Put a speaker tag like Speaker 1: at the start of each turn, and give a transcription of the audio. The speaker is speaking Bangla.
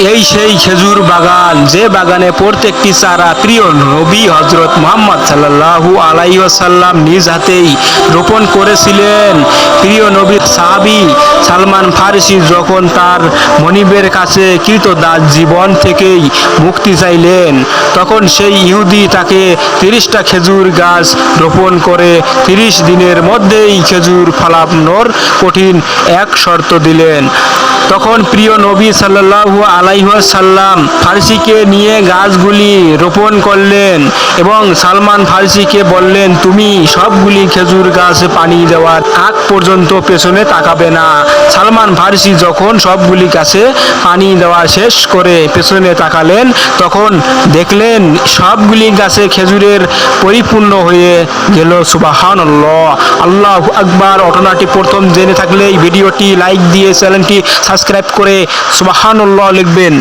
Speaker 1: এই সেই খেজুর বাগান, যে বাগানে প্রত্যেকটি চারা প্রিয় নবী হযরত মুহাম্মদ সাল্লাল্লাহু আলাইহি ওয়াসাল্লাম নিজ হাতেই রোপণ করেছিলেন। প্রিয় নবীর সাহাবী সালমান ফারসি যখন তার মনিবের কাছে কৃতদাস জীবন থেকেই মুক্তি চাইলেন, তখন সেই ইহুদি তাকে 30টা খেজুর গাছ রোপণ করে 30 দিনের মধ্যেই খেজুর ফলানোর কঠিন এক শর্ত দিলেন। তখন প্রিয় নবী সাল্লাল্লাহু আলাইহি ওয়াসাল্লাম ফারসিকে নিয়ে গাছগুলি রোপণ করলেন এবং সালমান ফারসিকে বললেন, তুমি সবগুলি খেজুর গাছ পানি দেওয়ার আগ পর্যন্ত পেছনে তাকাবে না। সালমান ফারসি যখন সবগুলি গাছে পানি দেওয়া শেষ করে পেছনে তাকালেন, তখন দেখলেন সবগুলি গাছে খেজুরের পরিপূর্ণ হয়ে গেল। সুবহানাল্লাহ, আল্লাহু আকবার। ঘটনাটি প্রথম জেনে থাকলে এই ভিডিওটি লাইক দিয়ে চ্যানেলটি সাবস্ক্রাইব করে সুবহানাল্লাহ লিখবেন।